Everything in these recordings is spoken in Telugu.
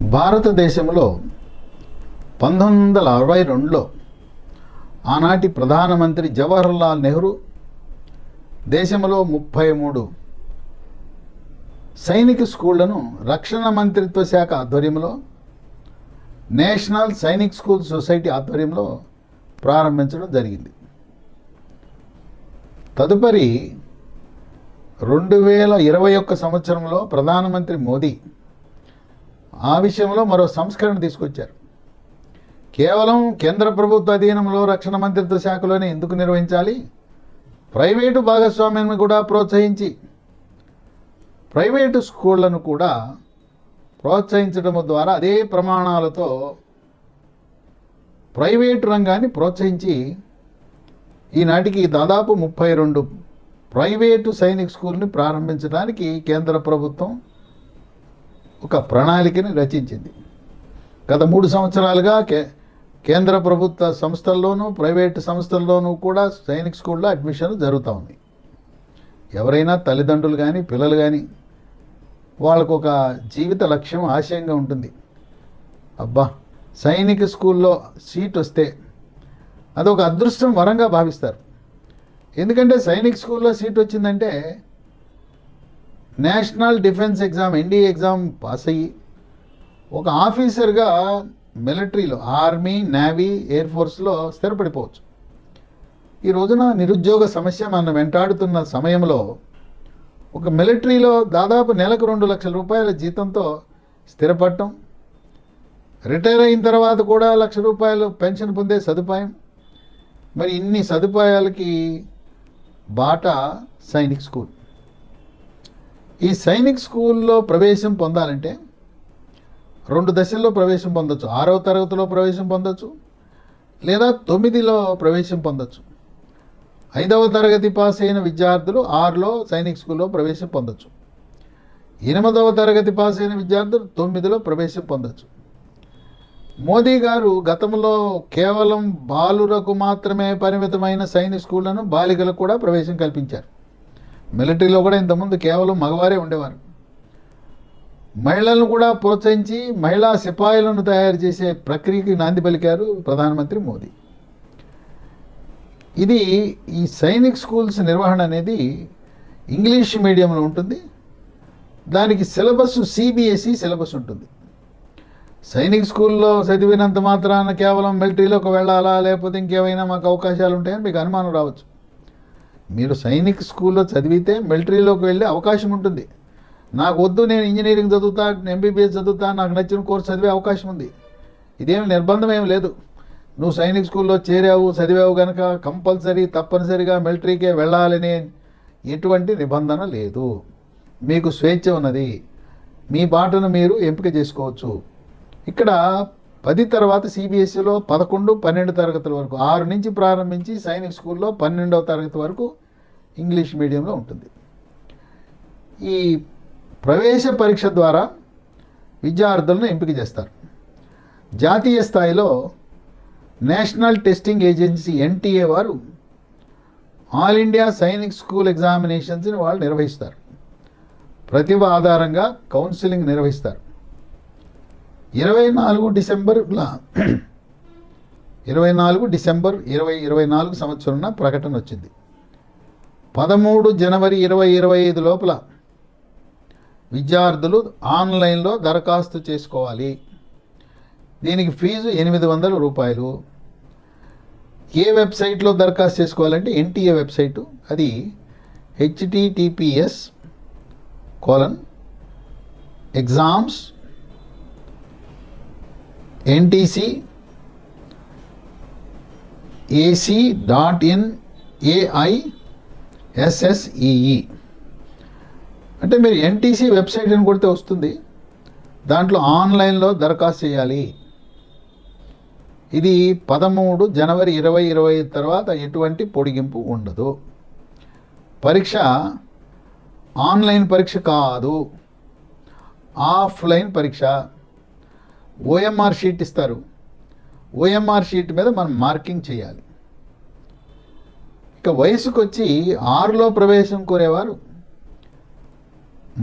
భారతదేశంలో 1962లో ఆనాటి ప్రధానమంత్రి జవహర్లాల్ నెహ్రూ దేశంలో 33 సైనిక స్కూళ్లను రక్షణ మంత్రిత్వ శాఖ ఆధ్వర్యంలో నేషనల్ సైనిక్ స్కూల్ సొసైటీ ఆధ్వర్యంలో ప్రారంభించడం జరిగింది. తదుపరి 2021 సంవత్సరంలో ప్రధానమంత్రి మోదీ ఆ విషయంలో మరో సంస్కరణ తీసుకొచ్చారు. కేవలం కేంద్ర ప్రభుత్వ అధీనంలో రక్షణ మంత్రిత్వ శాఖలోనే ఎందుకు నిర్వహించాలి, ప్రైవేటు భాగస్వామ్యాన్ని కూడా ప్రోత్సహించి ప్రైవేటు స్కూళ్లను కూడా ప్రోత్సహించడం ద్వారా అదే ప్రమాణాలతో ప్రైవేటు రంగాన్ని ప్రోత్సహించి ఈనాటికి దాదాపు 32 ప్రైవేటు సైనిక్ స్కూల్ని ప్రారంభించడానికి కేంద్ర ప్రభుత్వం ఒక ప్రణాళికని రచించింది. గత 3 సంవత్సరాలుగా కేంద్ర ప్రభుత్వ సంస్థల్లోనూ ప్రైవేటు సంస్థల్లోనూ కూడా సైనిక్ స్కూల్లో అడ్మిషన్లు జరుగుతూ ఉన్నాయి. ఎవరైనా తల్లిదండ్రులు కానీ పిల్లలు కానీ వాళ్ళకు ఒక జీవిత లక్ష్యం ఆశయంగా ఉంటుంది. అబ్బా, సైనిక స్కూల్లో సీట్ వస్తే అదొక అదృష్టం వరంగా భావిస్తారు. ఎందుకంటే సైనిక్ స్కూల్లో సీట్ వచ్చిందంటే national defence exam NDA exam pass అయ్యి ఒక ఆఫీసర్గా మిలిటరీలో ఆర్మీ నేవీ ఎయిర్ ఫోర్స్లో స్థిరపడిపోవచ్చు. ఈ రోజున నిరుద్యోగ సమస్య మనం వెంటాడుతున్న సమయంలో ఒక మిలిటరీలో దాదాపు నెలకు 2 లక్షల రూపాయల జీతంతో స్థిరపడటం, రిటైర్ అయిన తర్వాత కూడా 1 లక్ష రూపాయలు పెన్షన్ పొందే సదుపాయం, మరి ఇన్ని సదుపాయాలకి బాట సైనిక్ స్కూల్. ఈ సైనిక్ స్కూల్లో ప్రవేశం పొందాలంటే 2 దశల్లో ప్రవేశం పొందొచ్చు. 6వ తరగతిలో ప్రవేశం పొందొచ్చు, లేదా 9లో ప్రవేశం పొందొచ్చు. 5వ తరగతి పాస్ అయిన విద్యార్థులు 6లో సైనిక్ స్కూల్లో ప్రవేశం పొందొచ్చు. 8వ తరగతి పాస్ అయిన విద్యార్థులు 9లో ప్రవేశం పొందొచ్చు. మోదీ గారు గతంలో కేవలం బాలురకు మాత్రమే పరిమితమైన సైనిక్ స్కూళ్లను బాలికలకు కూడా ప్రవేశం కల్పించారు. మిలిటరీలో కూడా ఇంతకుముందు కేవలం మగవారే ఉండేవారు. మహిళలను కూడా ప్రోత్సహించి మహిళా సిపాయిలను తయారు చేసే ప్రక్రియకి నాంది పలికారు ప్రధానమంత్రి మోదీ. ఇది ఈ సైనిక్ స్కూల్స్ నిర్వహణ అనేది ఇంగ్లీష్ మీడియంలో ఉంటుంది. దానికి సిలబస్ సిబిఎస్ఈ సిలబస్ ఉంటుంది. సైనిక్ స్కూల్లో చదివినంత మాత్రాన కేవలం మిలిటరీలోకి వెళ్ళాలా, లేకపోతే ఇంకేమైనా మాకు అవకాశాలు ఉంటాయని మీకు అనుమానం రావచ్చు. మీరు సైనిక్ స్కూల్లో చదివితే మిలిటరీలోకి వెళ్ళే అవకాశం ఉంటుంది. నాకు వద్దు, నేను ఇంజనీరింగ్ చదువుతా, ఎంబీబీఎస్ చదువుతా, నాకు నచ్చిన కోర్సు చదివే అవకాశం ఉంది. ఇదేమి నిర్బంధం ఏమి లేదు. నువ్వు సైనిక్ స్కూల్లో చేరావు, చదివావు కనుక కంపల్సరీ తప్పనిసరిగా మిలిటరీకే వెళ్ళాలనే ఎటువంటి నిబంధన లేదు. మీకు స్వేచ్ఛ ఉన్నది. మీ బాటను మీరు ఎంపిక చేసుకోవచ్చు. ఇక్కడ 10 తర్వాత సిబిఎస్ఈలో 11, 12 తరగతుల వరకు 6 నుంచి ప్రారంభించి సైనిక్ స్కూల్లో 12వ తరగతి వరకు ఇంగ్లీష్ మీడియంలో ఉంటుంది. ఈ ప్రవేశ పరీక్ష ద్వారా విద్యార్థులను ఎంపిక చేస్తారు. జాతీయ స్థాయిలో నేషనల్ టెస్టింగ్ ఏజెన్సీ ఎన్టీఏ వారు ఆల్ ఇండియా సైనిక్ స్కూల్ ఎగ్జామినేషన్స్ని వాళ్ళు నిర్వహిస్తారు. ప్రతిభ ఆధారంగా కౌన్సిలింగ్ నిర్వహిస్తారు. 24 డిసెంబర్ 2024 సంవత్సరంలో ప్రకటన వచ్చింది. 13 జనవరి 2025 లోపల విద్యార్థులు ఆన్లైన్లో దరఖాస్తు చేసుకోవాలి. దీనికి ఫీజు 800 రూపాయలు. ఏ వెబ్సైట్లో దరఖాస్తు చేసుకోవాలంటే ఎన్టీఏ వెబ్సైటు, అది https://exams.ac.in/AISSEE. అంటే మీరు ఎన్టీసీ వెబ్సైట్ అని కొడితే వస్తుంది. దాంట్లో ఆన్లైన్లో దరఖాస్తు చేయాలి. ఇది 13 జనవరి 2025 తర్వాత ఎటువంటి పొడిగింపు ఉండదు. పరీక్ష ఆన్లైన్ పరీక్ష కాదు, ఆఫ్లైన్ పరీక్ష. ఓఎంఆర్ షీట్ ఇస్తారు. ఓఎంఆర్ షీట్ మీద మనం మార్కింగ్ చేయాలి. ఇక వయసుకు వచ్చి 6లో ప్రవేశం కోరేవారు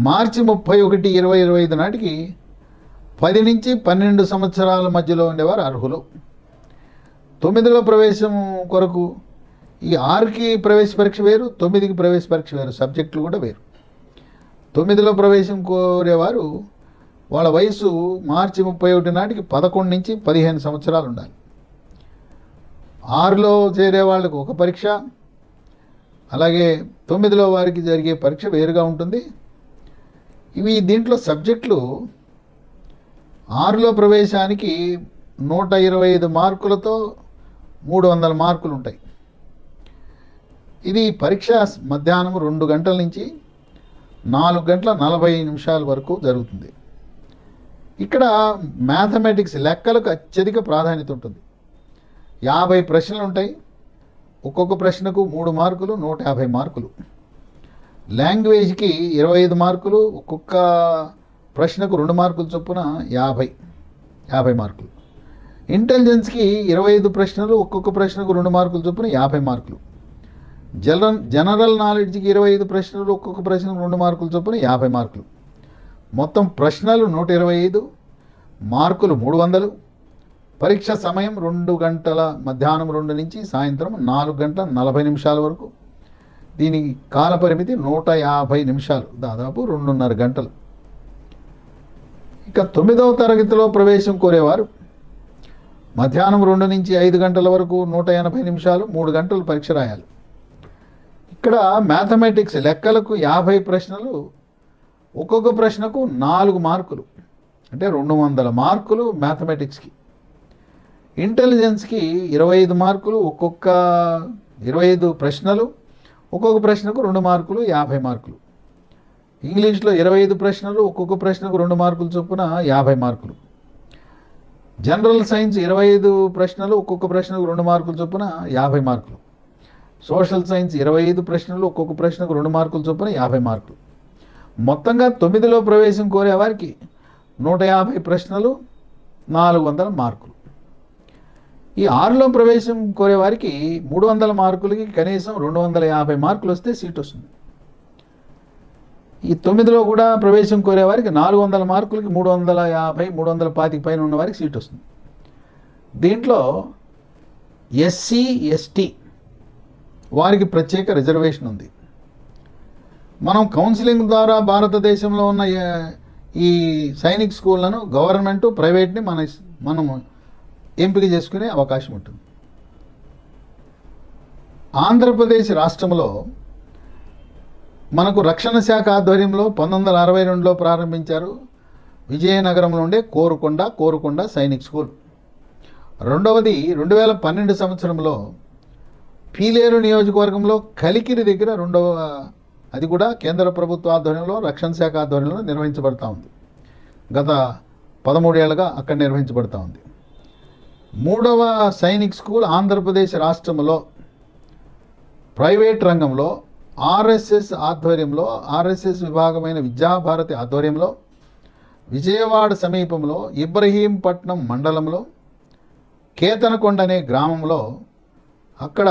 మార్చి 31, 2025 నాటికి 10 నుంచి 12 సంవత్సరాల మధ్యలో ఉండేవారు అర్హులు. 9లో ప్రవేశం కొరకు ఈ 6కి ప్రవేశ పరీక్ష వేరు, 9కి ప్రవేశ పరీక్ష వేరు, సబ్జెక్టులు కూడా వేరు. 9లో ప్రవేశం కోరేవారు వాళ్ళ వయసు మార్చి 31 నాటికి 11 నుంచి 15 సంవత్సరాలు ఉండాలి. 6లో చేరే వాళ్ళకు ఒక పరీక్ష, అలాగే 9లో వారికి జరిగే పరీక్ష వేరుగా ఉంటుంది. దీంట్లో సబ్జెక్టులు 6లో ప్రవేశానికి 125 మార్కులతో 300 మార్కులు ఉంటాయి. ఇది పరీక్ష మధ్యాహ్నం 2 గంటల నుంచి 4 గంటల 40 నిమిషాల వరకు జరుగుతుంది. ఇక్కడ మ్యాథమెటిక్స్ లెక్కలకు అత్యధిక ప్రాధాన్యత ఉంటుంది. 50 ప్రశ్నలు ఉంటాయి. ఒక్కొక్క ప్రశ్నకు 3 మార్కులు, 150 మార్కులు. లాంగ్వేజ్కి 25 మార్కులు, ఒక్కొక్క ప్రశ్నకు 2 మార్కులు చొప్పున 50 మార్కులు. ఇంటెలిజెన్స్కి 25 ప్రశ్నలు, ఒక్కొక్క ప్రశ్నకు 2 మార్కులు చొప్పున 50 మార్కులు. జనరల్ నాలెడ్జ్కి 25 ప్రశ్నలు, ఒక్కొక్క ప్రశ్నకు 2 మార్కులు చొప్పున 50 మార్కులు. మొత్తం ప్రశ్నలు 125, మార్కులు 300. పరీక్ష సమయం 2 గంటల మధ్యాహ్నం 2 నుంచి సాయంత్రం 4 గంటల 40 నిమిషాల వరకు. దీనికి కాల పరిమితి 150 నిమిషాలు, దాదాపు 2.5 గంటలు. ఇక 9వ తరగతిలో ప్రవేశం కోరేవారు మధ్యాహ్నం 2 నుంచి 5 గంటల వరకు 180 నిమిషాలు, 3 గంటలు పరీక్ష రాయాలి. ఇక్కడ మ్యాథమెటిక్స్ లెక్కలకు 50 ప్రశ్నలు, ఒక్కొక్క ప్రశ్నకు 4 మార్కులు, అంటే 200 మార్కులు మ్యాథమెటిక్స్కి. ఇంటెలిజెన్స్కి 25 మార్కులు, ఒక్కొక్క 25 ప్రశ్నలు, ఒక్కొక్క ప్రశ్నకు 2 మార్కులు, 50 మార్కులు. ఇంగ్లీష్లో 25 ప్రశ్నలు, ఒక్కొక్క ప్రశ్నకు 2 మార్కులు చొప్పున 50 మార్కులు. జనరల్ సైన్స్ 25 ప్రశ్నలు, ఒక్కొక్క ప్రశ్నకు 2 మార్కులు చొప్పున 50 మార్కులు. సోషల్ సైన్స్ 25 ప్రశ్నలు, ఒక్కొక్క ప్రశ్నకు 2 మార్కులు చొప్పున 50 మార్కులు. మొత్తంగా 9లో ప్రవేశం కోరే వారికి 150 ప్రశ్నలు, 400 మార్కులు. ఈ 6లో ప్రవేశం కోరే వారికి 300 మార్కులకి కనీసం 250 మార్కులు వస్తే సీట్ వస్తుంది. ఈ 9లో కూడా ప్రవేశం కోరే వారికి 400 మార్కులకి 350, 325 పైన ఉన్న వారికి సీట్ వస్తుంది. దీంట్లో ఎస్సీ, ఎస్టీ వారికి ప్రత్యేక రిజర్వేషన్ ఉంది. మనం కౌన్సిలింగ్ ద్వారా భారతదేశంలో ఉన్న ఈ సైనిక్ స్కూళ్ళను గవర్నమెంటు, ప్రైవేట్ని మనము ఎంపిక చేసుకునే అవకాశం ఉంటుంది. ఆంధ్రప్రదేశ్ రాష్ట్రంలో మనకు రక్షణ శాఖ ఆధ్వర్యంలో 1962లో ప్రారంభించారు విజయనగరంలో ఉండే కోరుకొండ సైనిక్ స్కూల్. రెండవది 2012 సంవత్సరంలో పీలేరు నియోజకవర్గంలో కలికిరి దగ్గర అది కూడా కేంద్ర ప్రభుత్వ ఆధ్వర్యంలో, రక్షణ శాఖ ఆధ్వర్యంలో నిర్వహించబడతా ఉంది. గత 13 ఏళ్ళుగా అక్కడ నిర్వహించబడతా ఉంది. 3వ సైనిక్ స్కూల్ ఆంధ్రప్రదేశ్ రాష్ట్రంలో ప్రైవేట్ రంగంలో ఆర్ఎస్ఎస్ ఆధ్వర్యంలో, ఆర్ఎస్ఎస్ విభాగమైన విద్యాభారతి ఆధ్వర్యంలో విజయవాడ సమీపంలో ఇబ్రహీంపట్నం మండలంలో కేతనకొండ అనే గ్రామంలో అక్కడ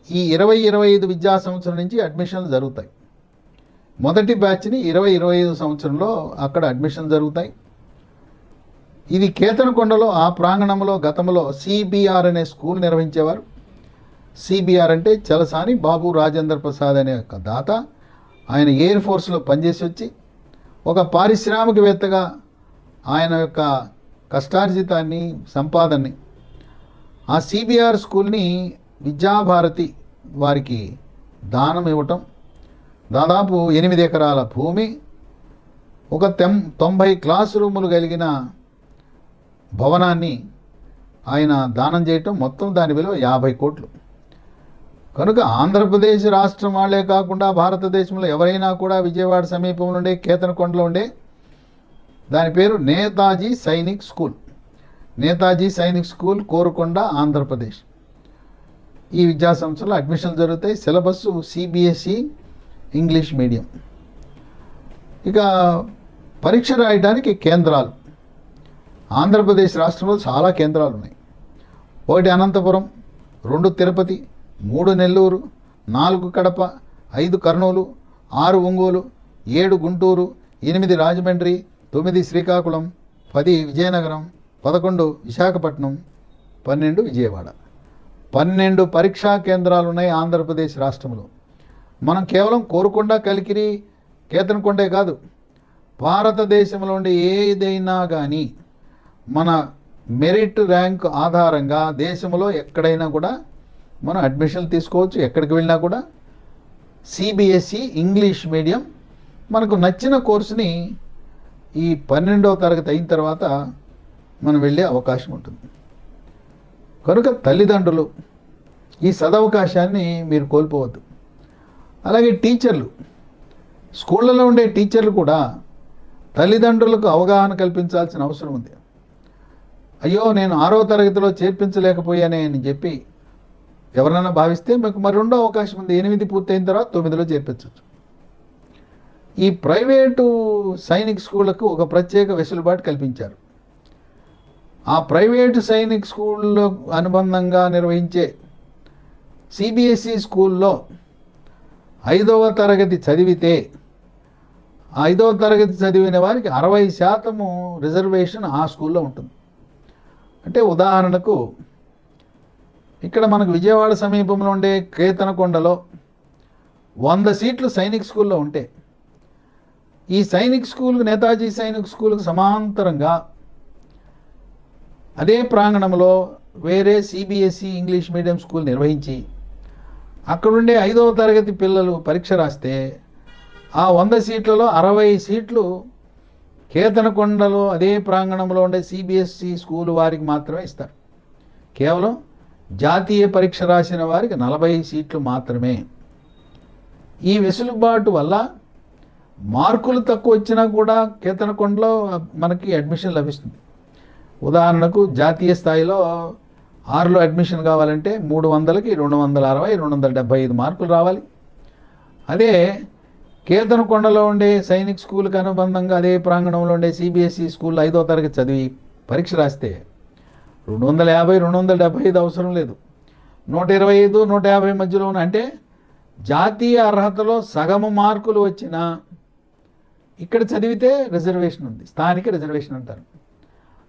ఈ 2025 విద్యా సంవత్సరం నుంచి అడ్మిషన్లు జరుగుతాయి. మొదటి బ్యాచ్ని 2025 సంవత్సరంలో అక్కడ అడ్మిషన్ జరుగుతాయి. ఇది కేతనకొండలో ఆ ప్రాంగణంలో గతంలో సిబిఆర్ అనే స్కూల్ నిర్వహించేవారు. సిబిఆర్ అంటే చలసాని బాబు రాజేంద్ర ప్రసాద్ అనే ఒక దాత. ఆయన ఎయిర్ ఫోర్స్లో పనిచేసి వచ్చి ఒక పారిశ్రామికవేత్తగా ఆయన యొక్క కష్టార్జితాన్ని, సంపాదనని ఆ సిబిఆర్ స్కూల్ని విద్యాభారతి వారికి దానం ఇవ్వటం, దాదాపు 8 ఎకరాల భూమి, ఒక 90 క్లాస్ రూములు కలిగిన భవనాన్ని ఆయన దానం చేయటం, మొత్తం దాని విలువ 50 కోట్లు. కనుక ఆంధ్రప్రదేశ్ రాష్ట్రం వాళ్ళే కాకుండా భారతదేశంలో ఎవరైనా కూడా విజయవాడ సమీపంలో ఉండే కేతనకొండలో ఉండే దాని పేరు నేతాజీ సైనిక్ స్కూల్. నేతాజీ సైనిక్ స్కూల్, కోరుకొండ, ఆంధ్రప్రదేశ్. ఈ విద్యా సంస్థలో అడ్మిషన్లు జరుగుతాయి. Syllabus CBSE English medium. ఇక పరీక్ష రాయడానికి కేంద్రాలు ఆంధ్రప్రదేశ్ రాష్ట్రంలో చాలా కేంద్రాలు ఉన్నాయి. 1 అనంతపురం, 2 తిరుపతి, 3 నెల్లూరు, 4 కడప, 5 కర్నూలు, 6 ఒంగోలు, 7 గుంటూరు, 8 రాజమండ్రి, 9 శ్రీకాకుళం, 10 విజయనగరం, 11 విశాఖపట్నం, 12 విజయవాడ. 12 పరీక్షా కేంద్రాలు ఉన్నాయి ఆంధ్రప్రదేశ్ రాష్ట్రంలో. మనం కేవలం కోరుకొండ, కలికిరి, కేతనకొండే కాదు, భారతదేశంలో ఉండే ఏదైనా కానీ మన మెరిట్ ర్యాంక్ ఆధారంగా దేశంలో ఎక్కడైనా కూడా మనం అడ్మిషన్లు తీసుకోవచ్చు. ఎక్కడికి వెళ్ళినా కూడా సిబిఎస్ఈ ఇంగ్లీష్ మీడియం మనకు నచ్చిన కోర్సుని ఈ 12వ తరగతి అయిన తర్వాత మనం వెళ్ళే అవకాశం ఉంటుంది. కనుక తల్లిదండ్రులు ఈ సదవకాశాన్ని మీరు కోల్పోవద్దు. అలాగే టీచర్లు, స్కూళ్ళలో ఉండే టీచర్లు కూడా తల్లిదండ్రులకు అవగాహన కల్పించాల్సిన అవసరం ఉంది. అయ్యో నేను 6వ తరగతిలో చేర్పించలేకపోయానే అని చెప్పి ఎవరైనా భావిస్తే మీకు మరి రెండో అవకాశం ఉంది. 8 పూర్తయిన తర్వాత 9లో చేర్పించవచ్చు. ఈ ప్రైవేటు సైనిక్ స్కూళ్ళకు ఒక ప్రత్యేక వెసులుబాటు కల్పించారు. ఆ ప్రైవేటు సైనిక్ స్కూల్లో అనుబంధంగా నిర్వహించే సిబిఎస్ఈ స్కూల్లో 5వ తరగతి చదివితే 5వ తరగతి చదివిన వారికి 60% రిజర్వేషన్ ఆ స్కూల్లో ఉంటుంది. అంటే ఉదాహరణకు ఇక్కడ మనకు విజయవాడ సమీపంలో ఉండే కేతనకొండలో 100 సీట్లు సైనిక్ స్కూల్లో ఉంటే ఈ సైనిక్ స్కూల్కి, నేతాజీ సైనిక్ స్కూల్కి సమాంతరంగా అదే ప్రాంగణంలో వేరే సిబిఎస్ఈ ఇంగ్లీష్ మీడియం స్కూల్ నిర్వహించి అక్కడుండే 5వ తరగతి పిల్లలు పరీక్ష రాస్తే ఆ 100 సీట్లలో 60 సీట్లు కేతనకొండలో అదే ప్రాంగణంలో ఉండే సిబిఎస్ఈ స్కూల్ వారికి మాత్రమే ఇస్తారు. కేవలం జాతీయ పరీక్ష రాసిన వారికి 40 సీట్లు మాత్రమే. ఈ వెసులుబాటు వల్ల మార్కులు తక్కువ వచ్చినా కూడా కేతనకొండలో మనకి అడ్మిషన్ లభిస్తుంది. ఉదాహరణకు జాతీయ స్థాయిలో 6లో అడ్మిషన్ కావాలంటే 300కి 260, 275 మార్కులు రావాలి. అదే కేతనకొండలో ఉండే సైనిక్ స్కూల్కి అనుబంధంగా అదే ప్రాంగణంలో ఉండే సిబిఎస్ఈ స్కూల్ 5వ తరగతి చదివి పరీక్ష రాస్తే 250, 275 అవసరం లేదు. 125, 150 మధ్యలో ఉన్న, అంటే జాతీయ అర్హతలో సగము మార్కులు వచ్చినా ఇక్కడ చదివితే రిజర్వేషన్ ఉంది, స్థానిక రిజర్వేషన్ అంటారు.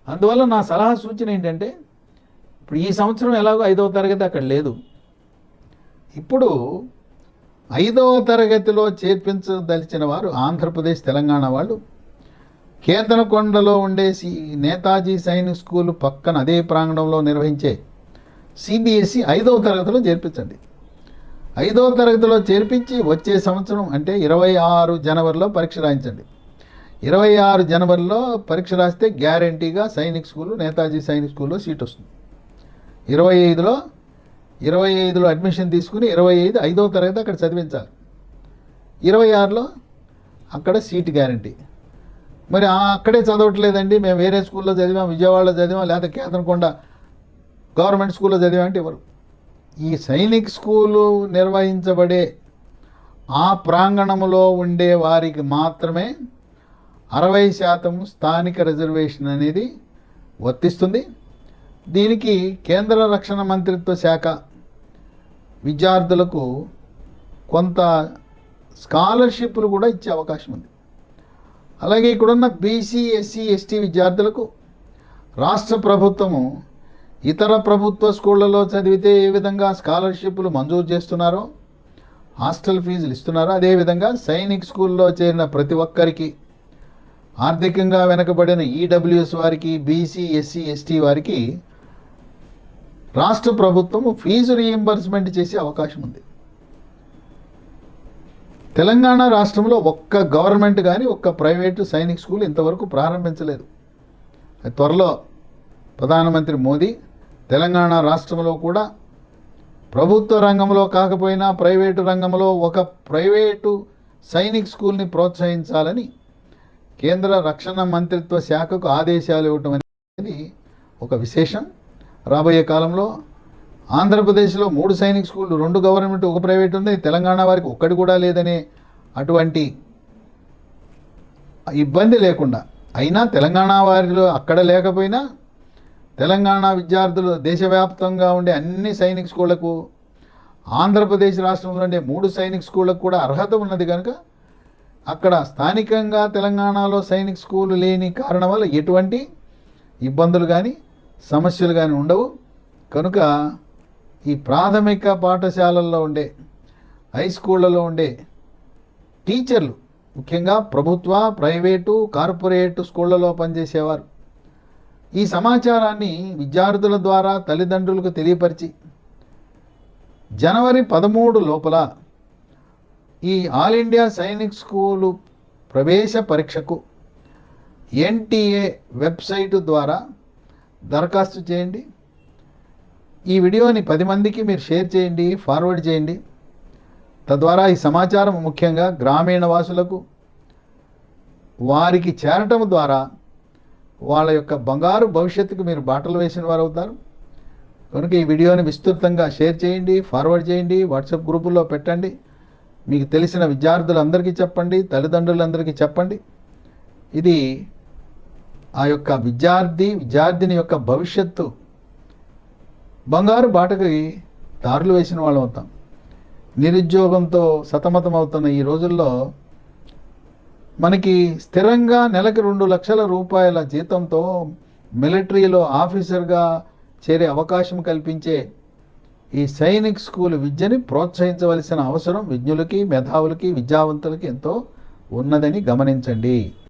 అందువల్ల నా సలహా సూచన ఏంటంటే, ఇప్పుడు ఈ సంవత్సరం ఎలాగో 5వ తరగతి అక్కడ లేదు, ఇప్పుడు 5వ తరగతిలో చేర్పించదలిచిన వారు ఆంధ్రప్రదేశ్, తెలంగాణ వాళ్ళు కేతనకొండలో ఉండే నేతాజీ సైనిక్ స్కూల్ పక్కన అదే ప్రాంగణంలో నిర్వహించే సిబిఎస్ఈ 5వ తరగతిలో చేర్పించండి. 5వ తరగతిలో చేర్పించి వచ్చే సంవత్సరం అంటే 26 జనవరిలో పరీక్ష రాయించండి. 26 జనవరిలో పరీక్ష రాస్తే గ్యారంటీగా సైనిక్ స్కూలు, నేతాజీ సైనిక్ స్కూల్లో సీట్ వస్తుంది. 25లో అడ్మిషన్ తీసుకుని 25 5వ తరగతి అక్కడ చదివించాలి. 26లో అక్కడ సీట్ గ్యారంటీ. మరి అక్కడే చదవట్లేదండి, మేము వేరే స్కూల్లో చదివాం, విజయవాడలో చదివాం, లేకపోతే కేతనకొండ గవర్నమెంట్ స్కూల్లో చదివామంటే ఎవరు? ఈ సైనిక్ స్కూలు నిర్వహించబడే ఆ ప్రాంగణంలో ఉండే వారికి మాత్రమే 60% స్థానిక రిజర్వేషన్ అనేది వర్తిస్తుంది. దీనికి కేంద్ర రక్షణ మంత్రిత్వ శాఖ విద్యార్థులకు కొంత స్కాలర్షిప్లు కూడా ఇచ్చే అవకాశం ఉంది. అలాగే ఇక్కడున్న బీసీ, ఎస్సీ, ఎస్టీ విద్యార్థులకు రాష్ట్ర ప్రభుత్వము ఇతర ప్రభుత్వ స్కూళ్ళలో చదివితే ఏ విధంగా స్కాలర్షిప్లు మంజూరు చేస్తున్నారో, హాస్టల్ ఫీజులు ఇస్తున్నారో, అదేవిధంగా సైనిక్ స్కూల్లో చేరిన ప్రతి ఒక్కరికి, ఆర్థికంగా వెనుకబడిన ఈడబ్ల్యూఎస్ వారికి, బీసీ, ఎస్సీ, ఎస్టీ వారికి రాష్ట్ర ప్రభుత్వము ఫీజు రీయింబర్స్మెంట్ చేసే అవకాశం ఉంది. తెలంగాణ రాష్ట్రంలో ఒక్క గవర్నమెంట్ కానీ ఒక్క ప్రైవేటు సైనిక్ స్కూల్ ఇంతవరకు ప్రారంభించలేదు. త్వరలో ప్రధానమంత్రి మోదీ తెలంగాణ రాష్ట్రంలో కూడా ప్రభుత్వ రంగంలో కాకపోయినా ప్రైవేటు రంగంలో ఒక ప్రైవేటు సైనిక్ స్కూల్ని ప్రోత్సహించాలని కేంద్ర రక్షణ మంత్రిత్వ శాఖకు ఆదేశాలు ఇవ్వటం అనేది ఒక విశేషం. రాబోయే కాలంలో ఆంధ్రప్రదేశ్లో 3 సైనిక్ స్కూళ్ళు, 2 గవర్నమెంట్, 1 ప్రైవేట్ ఉంది. తెలంగాణ వారికి ఒక్కటి కూడా లేదనే అటువంటి ఇబ్బంది లేకుండా, అయినా తెలంగాణ వారిలో అక్కడ లేకపోయినా తెలంగాణ విద్యార్థులు దేశవ్యాప్తంగా ఉండే అన్ని సైనిక్ స్కూళ్లకు, ఆంధ్రప్రదేశ్ రాష్ట్రంలో ఉండే 3 సైనిక్ స్కూళ్ళకు కూడా అర్హత ఉన్నది కనుక అక్కడ స్థానికంగా తెలంగాణలో సైనిక్ స్కూల్ లేని కారణం వల్ల ఎటువంటి ఇబ్బందులు కానీ సమస్యలు కానీ ఉండవు. కనుక ఈ ప్రాథమిక పాఠశాలల్లో ఉండే, హై స్కూళ్ళలో ఉండే టీచర్లు, ముఖ్యంగా ప్రభుత్వ, ప్రైవేటు, కార్పొరేట్ స్కూళ్ళలో పనిచేసేవారు ఈ సమాచారాన్ని విద్యార్థుల ద్వారా తల్లిదండ్రులకు తెలియపరిచి జనవరి 13 లోపల ఈ ఆల్ ఇండియా సైనిక్ స్కూలు ప్రవేశ పరీక్షకు ఎన్టీఏ వెబ్సైటు ద్వారా దరఖాస్తు చేయండి. ఈ వీడియోని 10 మందికి మీరు షేర్ చేయండి, ఫార్వర్డ్ చేయండి. తద్వారా ఈ సమాచారం ముఖ్యంగా గ్రామీణ వాసులకు వారికి చేరటం ద్వారా వాళ్ళ యొక్క బంగారు భవిష్యత్తుకు మీరు బాటలు వేసిన వారు అవుతారు. కనుక ఈ వీడియోని విస్తృతంగా షేర్ చేయండి, ఫార్వర్డ్ చేయండి, వాట్సాప్ గ్రూపుల్లో పెట్టండి, మీకు తెలిసిన విద్యార్థులందరికీ చెప్పండి, తల్లిదండ్రులందరికీ చెప్పండి. ఇది ఆ యొక్క విద్యార్థిని యొక్క భవిష్యత్తు బంగారు బాటకి దారులు వేసిన వాళ్ళం అవుతాం. నిరుద్యోగంతో సతమతం అవుతున్న ఈ రోజుల్లో మనకి స్థిరంగా నెలకి 2 లక్షల రూపాయల జీతంతో మిలిటరీలో ఆఫీసర్గా చేరే అవకాశం కల్పించే ఈ సైనిక్ స్కూల్ విద్యని ప్రోత్సహించవలసిన అవసరం విజ్ఞులకి, మేధావులకి, విద్యావంతులకి ఎంతో ఉన్నదని గమనించండి.